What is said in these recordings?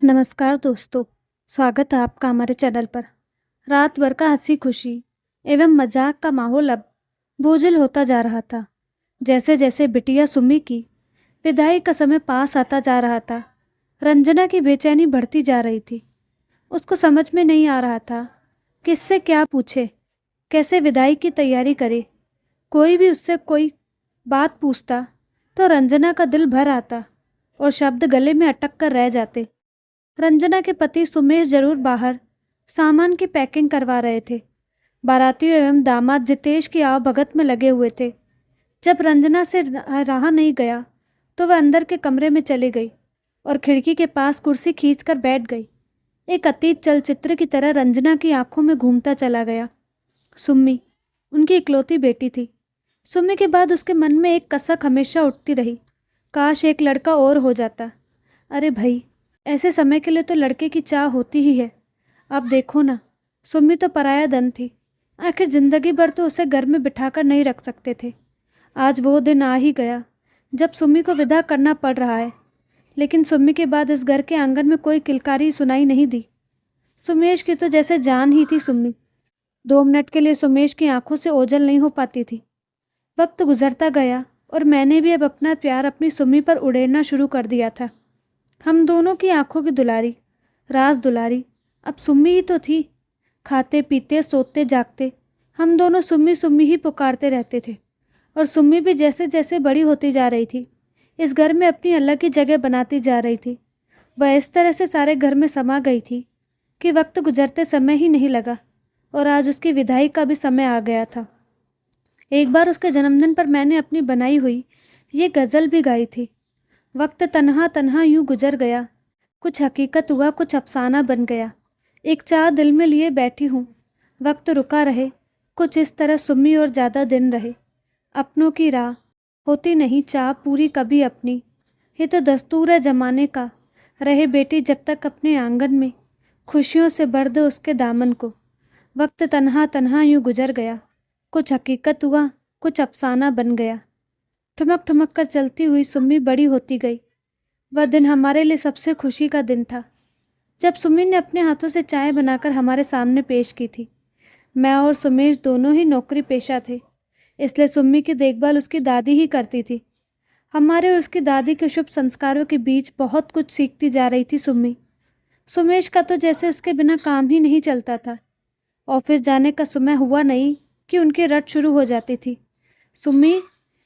नमस्कार दोस्तों, स्वागत है आपका हमारे चैनल पर। रात भर का हंसी खुशी एवं मजाक का माहौल अब बोझिल होता जा रहा था। जैसे जैसे बिटिया सुमी की विदाई का समय पास आता जा रहा था, रंजना की बेचैनी बढ़ती जा रही थी। उसको समझ में नहीं आ रहा था किससे क्या पूछे, कैसे विदाई की तैयारी करे। कोई भी उससे कोई बात पूछता तो रंजना का दिल भर आता और शब्द गले में अटक कर रह जाते। रंजना के पति सुमेश जरूर बाहर सामान की पैकिंग करवा रहे थे। बारातियों एवं दामाद जितेश की आवभगत में लगे हुए थे। जब रंजना से रहा नहीं गया तो वह अंदर के कमरे में चली गई और खिड़की के पास कुर्सी खींचकर बैठ गई। एक अतीत चलचित्र की तरह रंजना की आंखों में घूमता चला गया। सुम्मी उनकी इकलौती बेटी थी। सुम्मी के बाद उसके मन में एक कसक हमेशा उठती रही, काश एक लड़का और हो जाता। अरे भाई, ऐसे समय के लिए तो लड़के की चाह होती ही है। अब देखो ना, सुम्मी तो पराया धन थी। आखिर जिंदगी भर तो उसे घर में बिठाकर नहीं रख सकते थे। आज वो दिन आ ही गया जब सुम्मी को विदा करना पड़ रहा है। लेकिन सुम्मी के बाद इस घर के आंगन में कोई किलकारी सुनाई नहीं दी। सुमेश की तो जैसे जान ही थी सुम्मी। 2 मिनट के लिए सुमेश की आंखों से ओझल नहीं हो पाती थी। वक्त गुजरता गया और मैंने भी अब अपना प्यार अपनी सुम्मी पर उड़ेलना शुरू कर दिया था। हम दोनों की आंखों की दुलारी, राज दुलारी अब सुम्मी ही तो थी। खाते पीते सोते जागते हम दोनों सुम्मी सुम्मी ही पुकारते रहते थे। और सुम्मी भी जैसे जैसे बड़ी होती जा रही थी, इस घर में अपनी अलग ही जगह बनाती जा रही थी। वह इस तरह से सारे घर में समा गई थी कि वक्त गुजरते समय ही नहीं लगा और आज उसकी विदाई का भी समय आ गया था। एक बार उसके जन्मदिन पर मैंने अपनी बनाई हुई ये गज़ल भी गाई थी। वक्त तन्हा तन्हा यूं गुजर गया, कुछ हकीकत हुआ कुछ अफसाना बन गया। एक चाह दिल में लिए बैठी हूँ, वक्त रुका रहे, कुछ इस तरह सुम्मी और ज़्यादा दिन रहे। अपनों की राह होती नहीं चाह पूरी कभी अपनी, ये तो दस्तूर है जमाने का। रहे बेटी जब तक अपने आंगन में, खुशियों से भर दो उसके दामन को। वक्त तन्हा तन्हा यूं गुजर गया, कुछ हकीकत हुआ कुछ अफसाना बन गया। ठुमक ठुमक कर चलती हुई सुम्मी बड़ी होती गई। वह दिन हमारे लिए सबसे खुशी का दिन था जब सुम्मी ने अपने हाथों से चाय बनाकर हमारे सामने पेश की थी। मैं और सुमेश दोनों ही नौकरी पेशा थे, इसलिए सुम्मी की देखभाल उसकी दादी ही करती थी। हमारे और उसकी दादी के शुभ संस्कारों के बीच बहुत कुछ सीखती जा रही थी सुम्मी। सुमेश का तो जैसे उसके बिना काम ही नहीं चलता था। ऑफिस जाने का समय हुआ नहीं कि उनकी रट शुरू हो जाती थी। सुम्मी,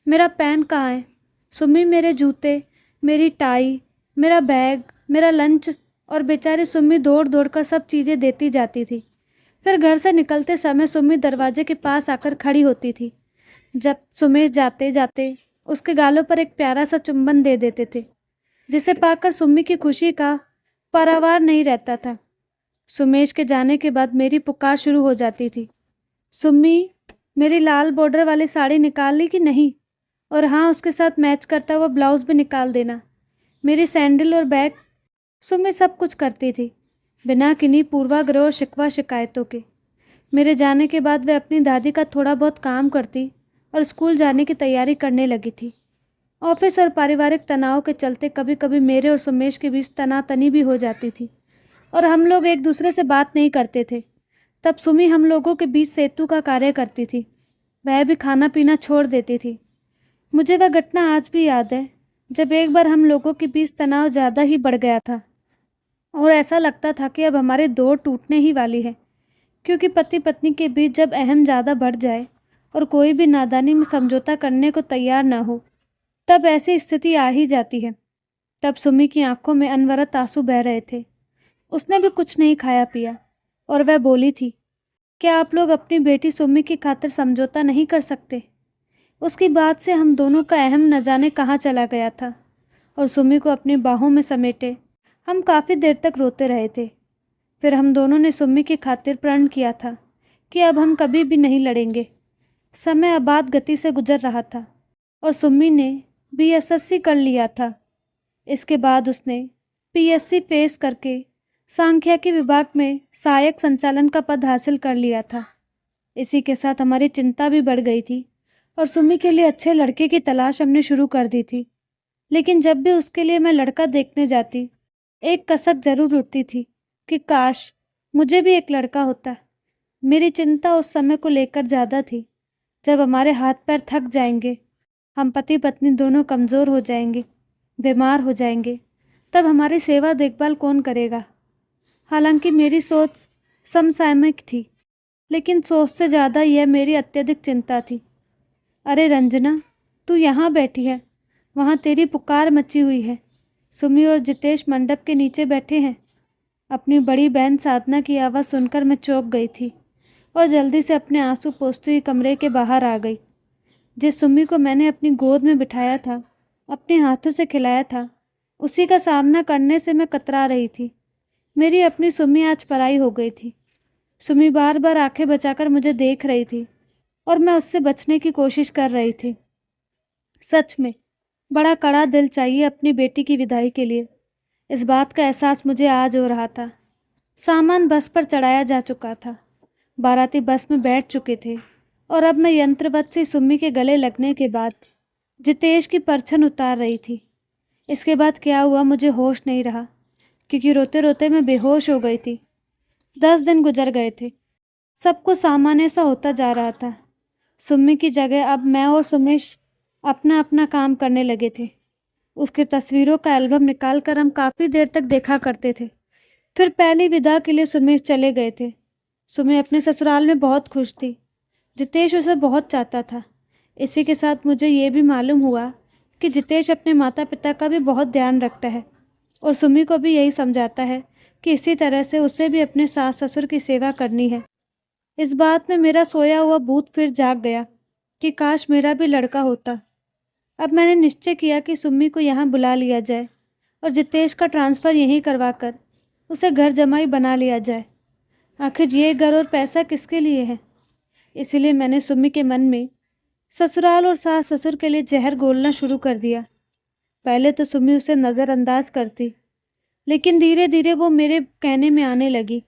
मेरा पेन कहाँ है? सुम्मी, मेरे जूते, मेरी टाई, मेरा बैग, मेरा लंच। और बेचारी सुम्मी दौड़ दौड़ कर सब चीज़ें देती जाती थी। फिर घर से निकलते समय सुम्मी दरवाजे के पास आकर खड़ी होती थी, जब सुमेश जाते जाते उसके गालों पर एक प्यारा सा चुंबन दे देते थे, जिसे पाकर सुम्मी की खुशी का पारावार नहीं रहता था। सुमेश के जाने के बाद मेरी पुकार शुरू हो जाती थी, सुम्मी, मेरी लाल बॉर्डर वाली साड़ी निकाल ली कि नहीं? और हाँ, उसके साथ मैच करता हुआ ब्लाउज भी निकाल देना। मेरी सैंडल और बैग। सुम्मी सब कुछ करती थी, बिना किन्हीं पूर्वाग्रह और शिकवा शिकायतों के। मेरे जाने के बाद वह अपनी दादी का थोड़ा बहुत काम करती और स्कूल जाने की तैयारी करने लगी थी। ऑफिस और पारिवारिक तनाव के चलते कभी कभी मेरे और सुमेश के बीच तनातनी भी हो जाती थी और हम लोग एक दूसरे से बात नहीं करते थे। तब सुमी हम लोगों के बीच सेतु का कार्य करती थी। वह भी खाना पीना छोड़ देती थी। मुझे वह घटना आज भी याद है, जब एक बार हम लोगों के बीच तनाव ज़्यादा ही बढ़ गया था और ऐसा लगता था कि अब हमारी दौड़ टूटने ही वाली है। क्योंकि पति पत्नी के बीच जब अहम ज़्यादा बढ़ जाए और कोई भी नादानी में समझौता करने को तैयार ना हो, तब ऐसी स्थिति आ ही जाती है। तब सुमी की आंखों में अनवरत आंसू बह रहे थे। उसने भी कुछ नहीं खाया पिया और वह बोली थी, क्या आप लोग अपनी बेटी सुमी की खातिर समझौता नहीं कर सकते? उसकी बात से हम दोनों का अहम न जाने कहाँ चला गया था और सुमी को अपनी बाहों में समेटे हम काफ़ी देर तक रोते रहे थे। फिर हम दोनों ने सुमी की खातिर प्रण किया था कि अब हम कभी भी नहीं लड़ेंगे। समय आबाद गति से गुजर रहा था और सुमी ने बीएसएससी कर लिया था। इसके बाद उसने पीएससी फेस करके सांख्यिकी विभाग में सहायक संचालन का पद हासिल कर लिया था। इसी के साथ हमारी चिंता भी बढ़ गई थी और सुमी के लिए अच्छे लड़के की तलाश हमने शुरू कर दी थी। लेकिन जब भी उसके लिए मैं लड़का देखने जाती एक कसक जरूर उठती थी कि काश मुझे भी एक लड़का होता। मेरी चिंता उस समय को लेकर ज़्यादा थी जब हमारे हाथ पैर थक जाएंगे, हम पति पत्नी दोनों कमज़ोर हो जाएंगे, बीमार हो जाएंगे, तब हमारी सेवा देखभाल कौन करेगा। हालांकि मेरी सोच समसामयिक थी, लेकिन सोच से ज़्यादा यह मेरी अत्यधिक चिंता थी। अरे रंजना, तू यहाँ बैठी है, वहाँ तेरी पुकार मची हुई है। सुमी और जितेश मंडप के नीचे बैठे हैं। अपनी बड़ी बहन साधना की आवाज़ सुनकर मैं चौंक गई थी और जल्दी से अपने आंसू पोंछती हुई कमरे के बाहर आ गई। जिस सुमी को मैंने अपनी गोद में बिठाया था, अपने हाथों से खिलाया था, उसी का सामना करने से मैं कतरा रही थी। मेरी अपनी सुमी आज पराई हो गई थी। सुमी बार बार आंखें बचाकर मुझे देख रही थी और मैं उससे बचने की कोशिश कर रही थी। सच में बड़ा कड़ा दिल चाहिए अपनी बेटी की विदाई के लिए। इस बात का एहसास मुझे आज हो रहा था। सामान बस पर चढ़ाया जा चुका था, बाराती बस में बैठ चुके थे और अब मैं यंत्रवत से सुम्मी के गले लगने के बाद जितेश की परछन उतार रही थी। इसके बाद क्या हुआ मुझे होश नहीं रहा, क्योंकि रोते रोते मैं बेहोश हो गई थी। 10 दिन गुजर गए थे। सब कुछ सामान्य सा होता जा रहा था। सुम्मी की जगह अब मैं और सुमेश अपना अपना काम करने लगे थे। उसकी तस्वीरों का एल्बम निकाल कर हम काफ़ी देर तक देखा करते थे। फिर पहली विदा के लिए सुमेश चले गए थे। सुमी अपने ससुराल में बहुत खुश थी। जितेश उसे बहुत चाहता था। इसी के साथ मुझे ये भी मालूम हुआ कि जितेश अपने माता पिता का भी बहुत ध्यान रखता है और सुमी को भी यही समझाता है कि इसी तरह से उसे भी अपने सास ससुर की सेवा करनी है। इस बात में मेरा सोया हुआ भूत फिर जाग गया कि काश मेरा भी लड़का होता। अब मैंने निश्चय किया कि सुम्मी को यहाँ बुला लिया जाए और जितेश का ट्रांसफ़र यहीं करवाकर उसे घर जमाई बना लिया जाए। आखिर ये घर और पैसा किसके लिए है? इसीलिए मैंने सुम्मी के मन में ससुराल और सास ससुर के लिए जहर घोलना शुरू कर दिया। पहले तो सुम्मी उसे नज़रअंदाज करती, लेकिन धीरे धीरे वो मेरे कहने में आने लगी।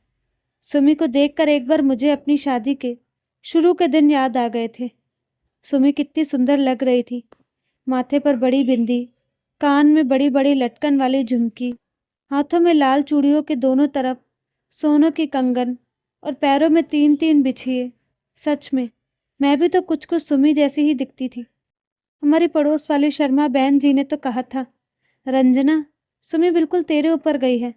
सुमी को देखकर एक बार मुझे अपनी शादी के शुरू के दिन याद आ गए थे। सुमी कितनी सुंदर लग रही थी। माथे पर बड़ी बिंदी, कान में बड़ी बड़ी लटकन वाली झुमकी, हाथों में लाल चूड़ियों के दोनों तरफ सोनों की कंगन और पैरों में 3-3 बिछिए। सच में मैं भी तो कुछ कुछ सुमी जैसी ही दिखती थी। हमारी पड़ोस वाली शर्मा बहन जी ने तो कहा था, रंजना, सुमी बिल्कुल तेरे ऊपर गई है।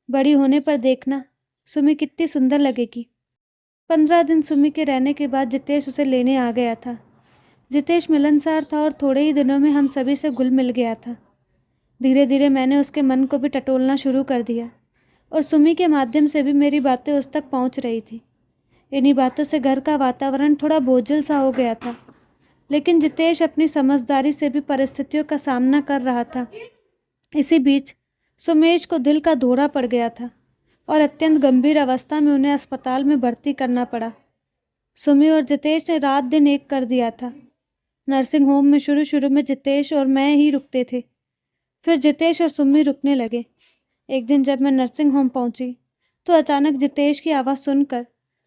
बड़ी होने पर देखना सुमी कितनी सुंदर लगेगी। 15 दिन सुमी के रहने के बाद जितेश उसे लेने आ गया था। जितेश मिलनसार था और थोड़े ही दिनों में हम सभी से घुल मिल गया था। धीरे धीरे मैंने उसके मन को भी टटोलना शुरू कर दिया और सुमी के माध्यम से भी मेरी बातें उस तक पहुंच रही थी। इन्हीं बातों से घर का वातावरण थोड़ा बोझिल सा हो गया था, लेकिन जितेश अपनी समझदारी से भी परिस्थितियों का सामना कर रहा था। इसी बीच सुमेश को दिल का दौरा पड़ गया था और अत्यंत गंभीर अवस्था में उन्हें अस्पताल में भर्ती करना पड़ा। सुमी और जितेश ने रात दिन एक कर दिया था। नर्सिंग होम में शुरू शुरू में जितेश और मैं ही रुकते थे, फिर जितेश और सुमी रुकने लगे। एक दिन जब मैं नर्सिंग होम पहुंची तो अचानक जितेश की आवाज़ सुनकर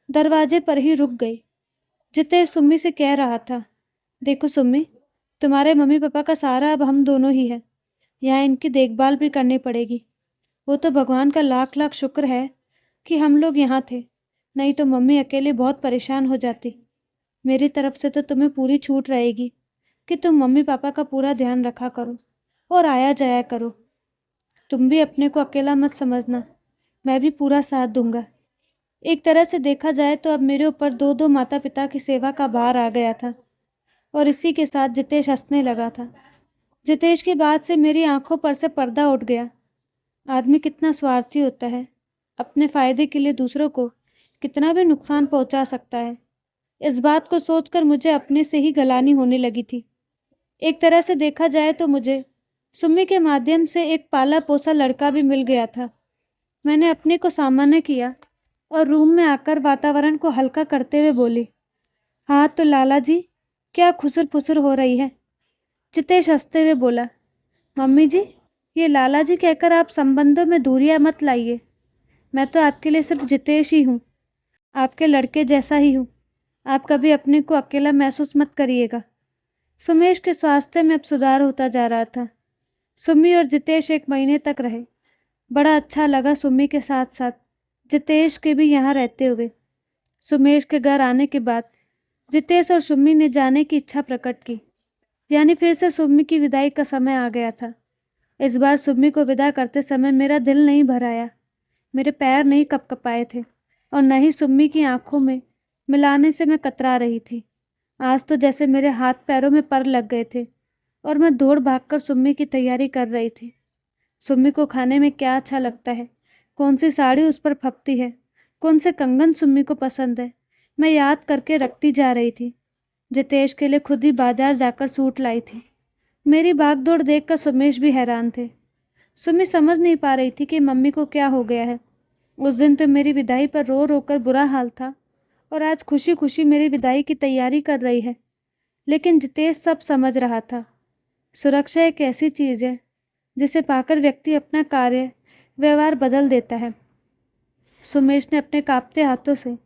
दरवाजे पर ही रुक गई। जितेश सुमी से कह रहा था, देखो सुमी, तुम्हारे मम्मी पापा का सहारा अब हम दोनों ही है। यहाँ इनकी देखभाल भी करनी पड़ेगी। वो तो भगवान का लाख लाख शुक्र है कि हम लोग यहाँ थे, नहीं तो मम्मी अकेले बहुत परेशान हो जाती। मेरी तरफ से तो तुम्हें पूरी छूट रहेगी कि तुम मम्मी पापा का पूरा ध्यान रखा करो और आया जाया करो। तुम भी अपने को अकेला मत समझना, मैं भी पूरा साथ दूंगा। एक तरह से देखा जाए तो अब मेरे ऊपर 2-2 माता पिता की सेवा का भार आ गया था। और इसी के साथ जितेश हंसने लगा था। जितेश की बात से मेरी आंखों पर से पर्दा उठ गया। आदमी कितना स्वार्थी होता है, अपने फ़ायदे के लिए दूसरों को कितना भी नुकसान पहुंचा सकता है। इस बात को सोचकर मुझे अपने से ही गलानी होने लगी थी। एक तरह से देखा जाए तो मुझे सुम्मी के माध्यम से एक पाला पोसा लड़का भी मिल गया था। मैंने अपने को सामान्य किया और रूम में आकर वातावरण को हल्का करते हुए बोली, हाँ तो लाला जी, क्या खुसर फुसर हो रही है? जितेश हंसते हुए बोला, मम्मी जी, ये लाला जी कहकर आप संबंधों में दूरियां मत लाइए। मैं तो आपके लिए सिर्फ जितेश ही हूँ, आपके लड़के जैसा ही हूँ। आप कभी अपने को अकेला महसूस मत करिएगा। सुमेश के स्वास्थ्य में अब सुधार होता जा रहा था। सुमी और जितेश 1 महीने तक रहे। बड़ा अच्छा लगा सुम्मी के साथ साथ जितेश के भी यहाँ रहते हुए। सुमेश के घर आने के बाद जितेश और सुम्मी ने जाने की इच्छा प्रकट की, यानी फिर से सुम्मी की विदाई का समय आ गया था। इस बार सुम्मी को विदा करते समय मेरा दिल नहीं भर आया, मेरे पैर नहीं कपकपाए थे और न ही सुम्मी की आंखों में मिलाने से मैं कतरा रही थी। आज तो जैसे मेरे हाथ पैरों में पर लग गए थे और मैं दौड़ भागकर सुम्मी की तैयारी कर रही थी। सुम्मी को खाने में क्या अच्छा लगता है, कौन सी साड़ी उस पर फपती है, कौन से कंगन सुम्मी को पसंद है, मैं याद करके रखती जा रही थी। जितेश के लिए खुद ही बाजार जाकर सूट लाई थी। मेरी भागदौड़ देखकर सुमेश भी हैरान थे। सुम्मी समझ नहीं पा रही थी कि मम्मी को क्या हो गया है। उस दिन तो मेरी विदाई पर रो रो कर बुरा हाल था और आज खुशी खुशी मेरी विदाई की तैयारी कर रही है। लेकिन जितेश सब समझ रहा था। सुरक्षा एक ऐसी चीज़ है जिसे पाकर व्यक्ति अपना कार्य व्यवहार बदल देता है। सुमेश ने अपने कांपते हाथों से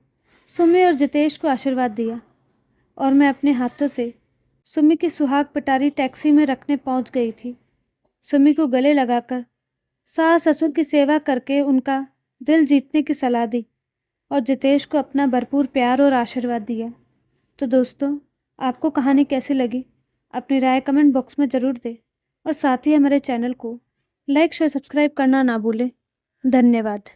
सुम्मी और जितेश को आशीर्वाद दिया और मैं अपने हाथों से सुम्मी की सुहाग पिटारी टैक्सी में रखने पहुंच गई थी। सुम्मी को गले लगाकर सास ससुर की सेवा करके उनका दिल जीतने की सलाह दी और जितेश को अपना भरपूर प्यार और आशीर्वाद दिया। तो दोस्तों, आपको कहानी कैसी लगी? अपनी राय कमेंट बॉक्स में ज़रूर दें और साथ ही हमारे चैनल को लाइक शेयर सब्सक्राइब करना ना भूलें। धन्यवाद।